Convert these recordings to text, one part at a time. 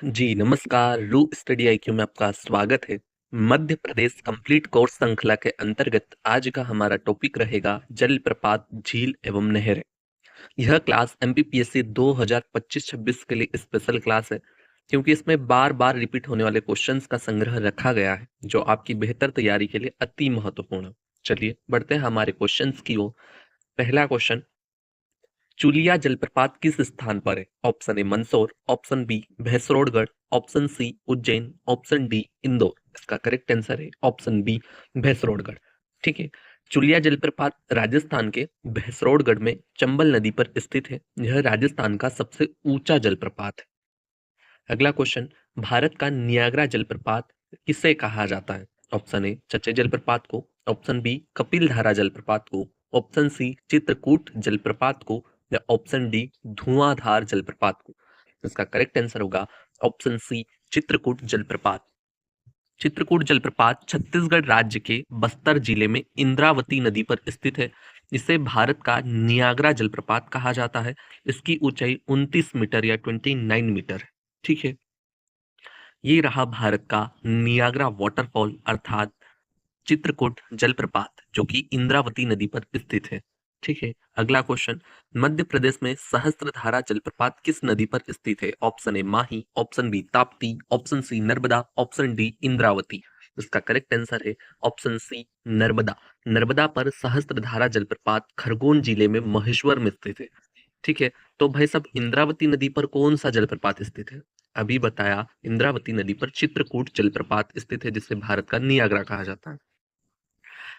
जी, नमस्कार। रू study IQ में आपका स्वागत है। मध्य प्रदेश कंप्लीट कोर्स श्रृंखला के अंतर्गत आज का हमारा टॉपिक रहेगा जलप्रपात, झील एवं नहरें। यह क्लास एमपीपीएससी 2025-26 के लिए स्पेशल क्लास है, क्योंकि इसमें बार-बार रिपीट होने वाले क्वेश्चंस का संग्रह रखा गया है, जो आपकी बेहतर तैयारी के लिए अति महत्वपूर्ण है। चलिए बढ़ते हैं हमारे क्वेश्चंस की ओर। पहला क्वेश्चन, चुलिया जलप्रपात किस स्थान पर है? Option A Mandsaur, option B Bhainsrorgarh, option C Ujjain, option D Indore. इसका करेक्ट आंसर है ऑप्शन बी भैंसरोडगढ़। ठीक है। चुलिया जलप्रपात राजस्थान के भैंसरोडगढ़ में चंबल नदी पर स्थित है। यह राजस्थान का सबसे ऊंचा जलप्रपात है। अगला क्वेश्चन, भारत का नियाग्रा जलप्रपात किसे कहा जाता है? ऑप्शन ए चचे जलप्रपात को, ऑप्शन बी कपिलधारा जलप्रपात को, ऑप्शन सी चित्रकूट जलप्रपात को, या ऑप्शन डी धुआंधार जलप्रपात को। इसका करेक्ट आंसर होगा ऑप्शन सी चित्रकूट जलप्रपात। चित्रकूट जलप्रपात छत्तीसगढ़ राज्य के बस्तर जिले में इंद्रावती नदी पर स्थित है। इसे भारत का नियाग्रा जलप्रपात कहा जाता है। इसकी ऊंचाई 29 मीटर या 29 मीटर है। ठीक है। ये रहा भारत का नियाग्रा वाटरफॉल अर्थात चित्रकूट जलप्रपात, जो कि इंद्रावती नदी पर स्थित है। ठीक है। अगला क्वेश्चन, मध्य प्रदेश में सहस्त्रधारा जलप्रपात किस नदी पर स्थित है? Option A Mahi, option B Tapti, option C Narmada, option D Indravati. इसका करेक्ट आंसर है ऑप्शन सी नर्मदा। नर्मदा पर सहस्त्रधारा जलप्रपात खरगोन जिले में महेश्वर में स्थित है। ठीक है। तो भाई साहब, इंद्रावती नदी पर कौन सा जलप्रपात स्थित है? अभी बताया, इंद्रावती नदी पर चित्रकूट जलप्रपात स्थित है, जिसे भारत का नियाग्रा कहा जाता है।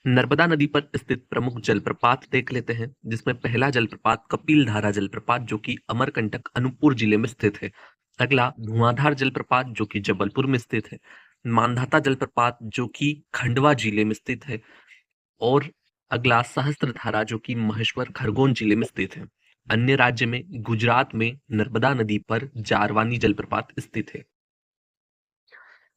नर्मदा नदी पर स्थित प्रमुख जलप्रपात देख लेते हैं, जिसमें पहला जलप्रपात कपिलधारा जलप्रपात, जो कि अमरकंटक अनूपपुर जिले में स्थित है। अगला धुआंधार जलप्रपात, जो कि जबलपुर में स्थित है। मांधाता जलप्रपात, जो कि खंडवा जिले में स्थित है। और अगला सहस्त्रधारा, जो कि महेश्वर खरगोन जिले में स्थित है। अन्य राज्य में गुजरात में नर्मदा नदी पर जारवानी जलप्रपात स्थित है।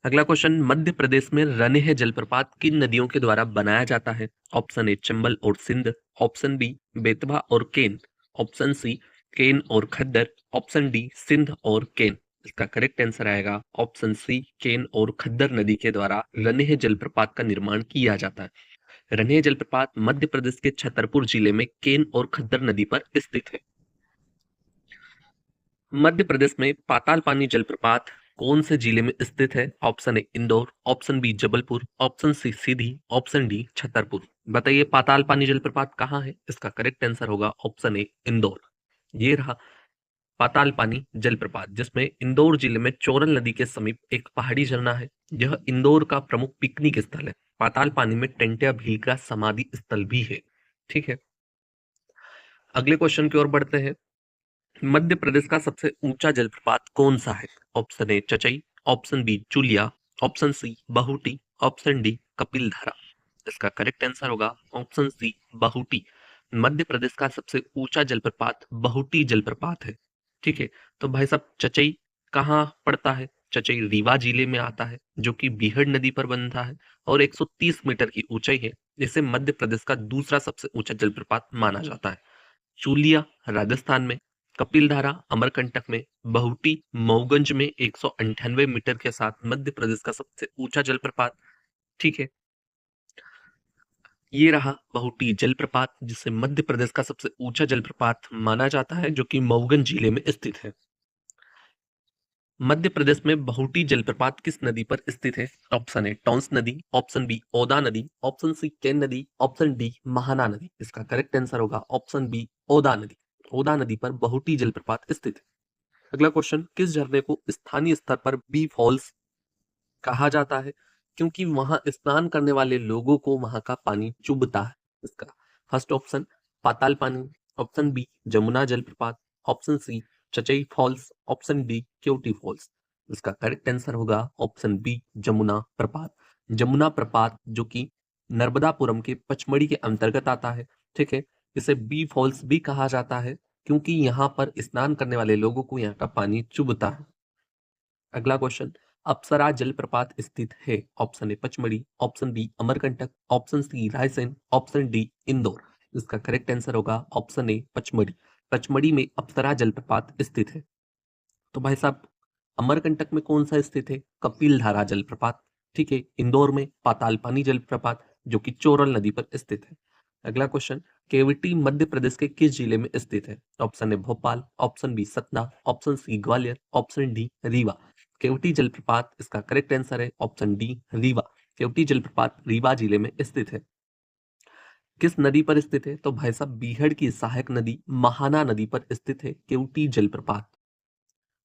अगला क्वेश्चन, मध्य प्रदेश में रनेह जलप्रपात किन नदियों के द्वारा बनाया जाता है? ऑप्शन ए चंबल और सिंध, ऑप्शन बी बेतवा और केन, ऑप्शन सी केन और खद्दर, ऑप्शन डी सिंध और केन। इसका करेक्ट आंसर आएगा ऑप्शन सी केन और खद्दर नदी के द्वारा रनेह जलप्रपात का निर्माण किया जाता है। रनेह जलप्रपात मध्य प्रदेश के छतरपुर जिले में केन और खद्दर नदी पर स्थित है। मध्य प्रदेश में पाताल पानी जलप्रपात कौन से जिले में स्थित है? Option A Indore, option B Jabalpur, option C Sidhi, option D Chhatarpur. बताइए पाताल पानी जलप्रपात कहाँ है? इसका करेक्ट आंसर होगा ऑप्शन ए इंदौर। ये रहा पाताल पानी जलप्रपात, जिसमें इंदौर जिले में चोरल नदी के समीप एक पहाड़ी झरना है। यह इंदौर का प्रमुख पिकनिक स्थल है। पाताल पानी में टंट्या भील का समाधि स्थल भी है। ठीक है। अगले क्वेश्चन की ओर बढ़ते हैं। मध्य प्रदेश का सबसे ऊंचा जलप्रपात कौन सा है? Option A Chachai, option B Chulia, option C Bahuti, option D Kapildhara. इसका करेक्ट आंसर होगा ऑप्शन सी बहुटी। मध्य प्रदेश का सबसे ऊंचा जलप्रपात बहुटी जलप्रपात है। ठीक है। तो भाई साहब, चचई कहाँ पड़ता है? चचई रीवा जिले में आता है, जो कि बीहड़ नदी पर बनता है और 130 मीटर की ऊंचाई है। इसे मध्य प्रदेश का दूसरा सबसे ऊंचा जलप्रपात माना जाता है। चूलिया राजस्थान में, कपिलधारा अमरकंटक में, बहुटी मऊगंज में 198 मीटर के साथ मध्य प्रदेश का सबसे ऊंचा जलप्रपात। ठीक है। ये रहा बहुटी जलप्रपात, जिसे मध्य प्रदेश का सबसे ऊंचा जलप्रपात माना जाता है, जो कि मऊगंज जिले में स्थित है। मध्य प्रदेश में बहुटी जलप्रपात किस नदी पर स्थित है? ऑप्शन ए टॉन्स नदी, ऑप्शन बी ओदा नदी, ऑप्शन सी केन नदी, ऑप्शन डी महाना नदी। इसका करेक्ट आंसर होगा ऑप्शन बी ओदा नदी। ओदा नदी पर बहुटी जलप्रपात स्थित है। अगला क्वेश्चन, किस झरने को स्थानीय स्तर पर बी फॉल्स कहा जाता है? क्योंकि वहां स्नान करने वाले लोगों को वहां का पानी चुभता है। इसका फर्स्ट ऑप्शन पाताल पानी, ऑप्शन बी जमुना जलप्रपात, option C Chachai falls, option D Keoti falls. इसका करेक्ट आंसर होगा ऑप्शन बी जमुना प्रपात। जमुना प्रपात, जो कि नर्मदापुरम के पचमढ़ी के अंतर्गत आता है। ठीक है। इसे बी फॉल्स भी कहा जाता है, क्योंकि यहाँ पर स्नान करने वाले लोगों को यहाँ का पानी चुभता है। अगला क्वेश्चन, अप्सरा जलप्रपात स्थित है? Option A Pachmarhi, option B Amarkantak, option C Raisen, option D Indore. इसका करेक्ट आंसर होगा ऑप्शन ए पचमढ़ी। पचमढ़ी में अप्सरा जलप्रपात स्थित है। तो भाई साहब, अमरकंटक में कौन सा स्थित है? कपिल धारा जलप्रपात। ठीक है। इंदौर में पाताल पानी जलप्रपात जो कि चोरल नदी पर स्थित है। अगला क्वेश्चन, केवटी मध्य प्रदेश के किस जिले में स्थित है? Option A Bhopal, option B Satna, option C Gwalior, option D Rewa. Keoti जलप्रपात इसका करेक्ट आंसर है ऑप्शन डी रीवा। केवटी जलप्रपात रीवा जिले में स्थित है। किस नदी पर स्थित है? तो भाई साहब बीहड़ की सहायक नदी महाना नदी पर स्थित है केवटी जलप्रपात।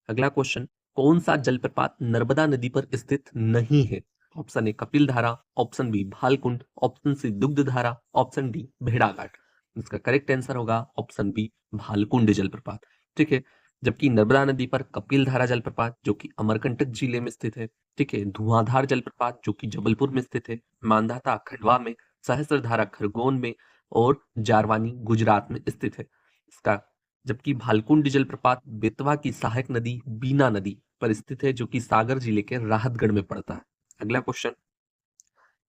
अगला क्वेश्चन, कौन सा जलप्रपात नर्मदा नदी पर स्थित नहीं है? Option A Kapil Dhara, option B Bhalkund, option C Dugdh Dhara, option D भेड़ाघाट। इसका करेक्ट आंसर होगा ऑप्शन बी भालकुंड जलप्रपात। ठीक है। जबकि नर्मदा नदी पर कपिल धारा जलप्रपात जो कि अमरकंटक जिले में स्थित है। ठीक है। धुआंधार जलप्रपात जो कि जबलपुर में स्थित है। मांधाता खंडवा में, सहस्त्रधारा खरगोन में और जारवानी गुजरात में स्थित है। इसका जबकि भालकुंड जलप्रपात बेतवा की सहायक नदी बीना नदी पर स्थित है जो कि सागर जिले के राहतगढ़ में पड़ता है। अगला क्वेश्चन,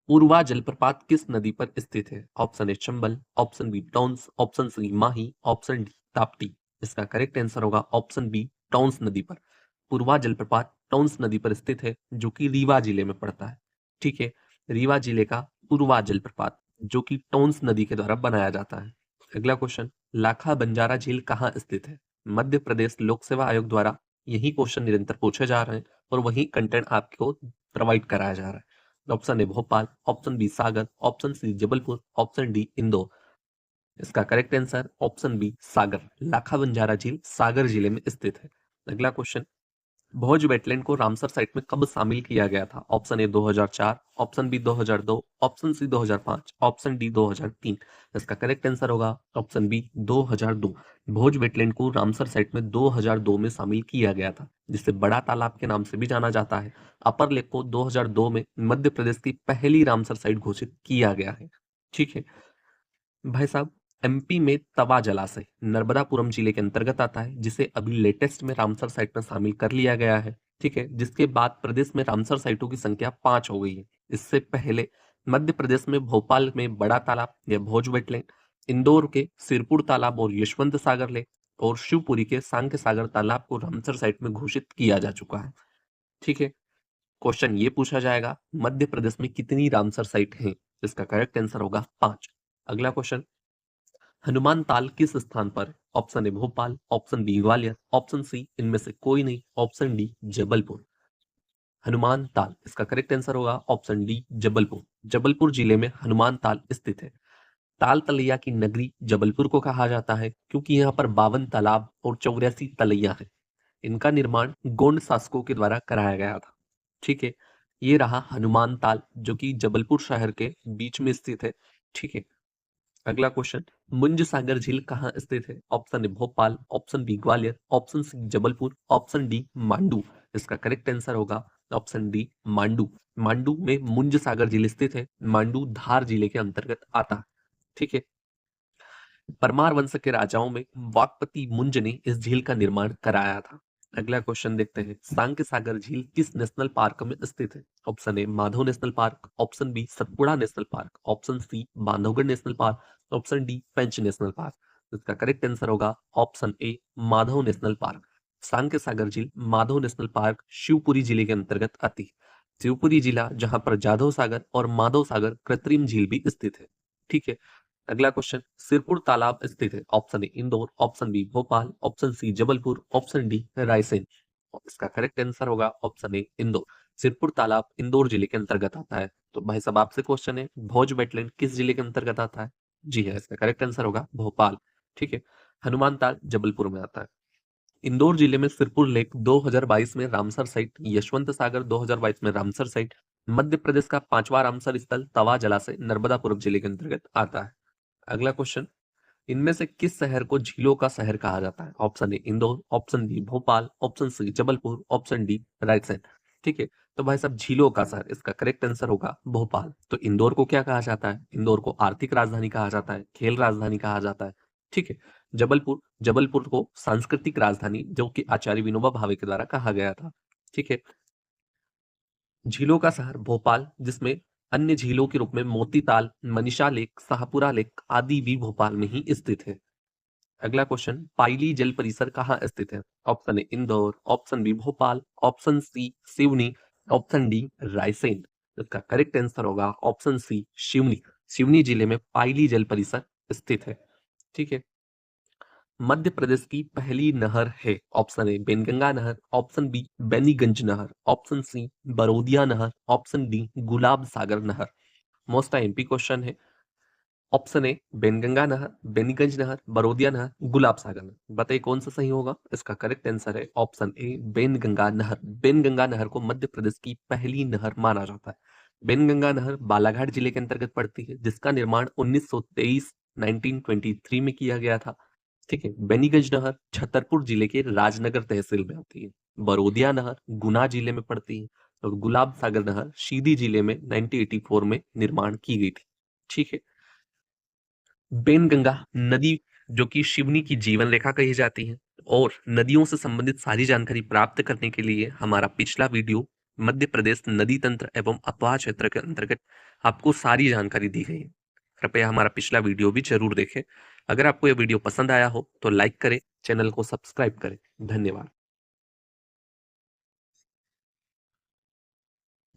पूर्वा जलप्रपात किस नदी पर स्थित है? Option A Chambal, option B Tons, option C Mahi, option D Tapti. इसका करेक्ट आंसर होगा ऑप्शन बी टॉन्स नदी पर। पूर्वा जलप्रपात टॉन्स नदी पर स्थित है जो कि रीवा जिले में पड़ता है। ठीक है। रीवा जिले का पूर्वा जलप्रपात जो कि टॉन्स नदी के द्वारा बनाया जाता है। अगला क्वेश्चन, लाखा बंजारा झील कहाँ स्थित है? मध्य प्रदेश लोक सेवा आयोग द्वारा यही क्वेश्चन निरंतर पूछे जा रहे हैं और वही कंटेंट आपको प्रोवाइड कराया जा रहा है। Option A Bhopal, option B Sagar, option C Jabalpur, option D Indore. इसका correct answer option B Sagar. Lakha Banjara झील सागर जिले में स्थित है। अगला क्वेश्चन, भोज वेटलैंड को रामसर साइट में कब शामिल किया गया था? Option A 2004, option B 2002, option C 2005, option D 2003। इसका करेक्ट आंसर होगा ऑप्शन बी 2002। भोज वेटलैंड को रामसर साइट में 2002 में शामिल किया गया था जिसे बड़ा तालाब के नाम से भी जाना जाता है। अपर लेक को 2002 में मध्य प्रदेश की पहली रामसर साइट घोषित किया गया है। ठीक है भाई साहब, एमपी में तवा जलाशय नर्मदापुरम जिले के अंतर्गत आता है जिसे अभी लेटेस्ट में रामसर साइट में शामिल कर लिया गया है। ठीक है। जिसके बाद प्रदेश में रामसर साइटों की संख्या 5 हो गई है। इससे पहले मध्य प्रदेश में भोपाल में बड़ा तालाब या भोज वेटलैंड, इंदौर के सिरपुर तालाब और यशवंत सागर लेक और शिवपुरी के सांख्य सागर तालाब को रामसर साइट में घोषित किया जा चुका है। ठीक है। क्वेश्चन ये पूछा जाएगा, मध्य प्रदेश में कितनी रामसर साइट हैं? इसका करेक्ट आंसर होगा 5। अगला क्वेश्चन, हनुमान ताल किस स्थान पर? Option A Bhopal, option B Gwalior, option C इनमें से कोई नहीं, ऑप्शन डी जबलपुर। हनुमान ताल इसका करेक्ट आंसर होगा ऑप्शन डी जबलपुर। जबलपुर जिले में हनुमान ताल स्थित है। ताल तलैया की नगरी जबलपुर को कहा जाता है क्योंकि यहाँ पर 52 तालाब और 84 तलैया हैं। इनका निर्माण गोंड शासकों के द्वारा कराया गया था। ठीक है। ये रहा हनुमान ताल जो कि जबलपुर शहर के बीच में स्थित है। ठीक है। अगला क्वेश्चन, मुंज सागर झील कहाँ स्थित है? Option A Bhopal, option B Gwalior, option C Jabalpur, option D Mandu. इसका करेक्ट आंसर होगा ऑप्शन डी मांडू। मांडू में मुंज सागर झील स्थित है। मांडू धार जिले के अंतर्गत आता है। ठीक है। परमार वंश के राजाओं में वाकपति मुंज ने इस झील का निर्माण कराया था। अगला क्वेश्चन देखते हैं, सांक सागर झील किस नेशनल पार्क में स्थित है? Option A Madhav national park, option B Satpura national park, option C Bandhavgarh national park, option D Pench national park. इसका करेक्ट आंसर होगा option A Madhav national park. Sank Sagar झील माधव नेशनल पार्क शिवपुरी जिले के अंतर्गत आती है। शिवपुरी जिला जहां पर जाधव सागर और माधव सागर कृत्रिम झील भी स्थित है। ठीक है। अगला क्वेश्चन, सिरपुर तालाब स्थित है। Option A Indore, option B Bhopal, option C Jabalpur, option D Raisen. इसका करेक्ट आंसर होगा ऑप्शन ए इंदौर। सिरपुर तालाब इंदौर जिले के अंतर्गत आता है। तो भाई साहब आपसे क्वेश्चन है, भोज वेटलैंड किस जिले के अंतर्गत आता है? जी है, इसका करेक्ट आंसर होगा भोपाल। ठीक है। हनुमान ताल जबलपुर में आता है। इंदौर जिले में सिरपुर लेक 2022 में रामसर साइट, यशवंत सागर 2022 में रामसर साइट, मध्य प्रदेश का 5वां रामसर स्थल तवा जलाशय नर्मदापुरम जिले के अंतर्गत आता है। अगला क्वेश्चन, इनमें से किस शहर को झीलों का शहर कहा जाता है? Option A Indore, option B Bhopal, option C Jabalpur, option D Raisen. ठीक है। तो भाई साहब झीलों का शहर इसका करेक्ट आंसर होगा भोपाल। तो इंदौर को क्या कहा जाता है? इंदौर को आर्थिक राजधानी कहा जाता है, खेल राजधानी कहा जाता है। ठीक है। जबलपुर, जबलपुर को सांस्कृतिक राजधानी जो कि आचार्य विनोबा भावे के द्वारा कहा गया था। ठीक है। झीलों का शहर भोपाल, जिसमें अन्य झीलों के रूप में मोती ताल, मनीषा लेक, शाहपुरा लेक आदि भी भोपाल में ही स्थित है। अगला क्वेश्चन, पाइली जल परिसर कहाँ स्थित है? Option A Indore, option B Bhopal, option C Seoni, option D Raisen. इसका करेक्ट आंसर होगा ऑप्शन सी सिवनी। सिवनी जिले में पाइली जल परिसर स्थित है। ठीक है। मध्य प्रदेश की पहली नहर है? ऑप्शन ए बेनगंगा नहर, ऑप्शन बी बेनीगंज नहर, ऑप्शन सी बरोदिया नहर, ऑप्शन डी गुलाब सागर नहर। मोस्ट एमपी क्वेश्चन है। ऑप्शन ए बेनगंगा नहर, बेनीगंज नहर, बरोदिया नहर, गुलाब सागर नहर। बताइए कौन सा सही होगा? इसका करेक्ट आंसर है ऑप्शन ए बेनगंगा नहर। बेनगंगा नहर को मध्य प्रदेश की पहली नहर माना जाता है। बेनगंगा नहर बालाघाट जिले के अंतर्गत पड़ती है, जिसका निर्माण 1923 1923 में किया गया था। ठीक है। बेनीगंज नहर छतरपुर जिले के राजनगर तहसील में आती है। बरोदिया नहर गुना जिले में पड़ती है और गुलाब सागर नहर सीधी जिले में 1984 में निर्माण की गई थी। ठीक है। बेनगंगा नदी जो कि शिवनी की जीवन रेखा कही जाती है, और नदियों से संबंधित सारी जानकारी प्राप्त करने के लिए हमारा पिछला वीडियो मध्य प्रदेश नदी तंत्र एवं अपवाह क्षेत्र के अंतर्गत आपको सारी जानकारी दी गई है। कृपया हमारा पिछला वीडियो भी जरूर देखें। अगर आपको यह वीडियो पसंद आया हो तो लाइक करें, चैनल को सब्सक्राइब करें। धन्यवाद।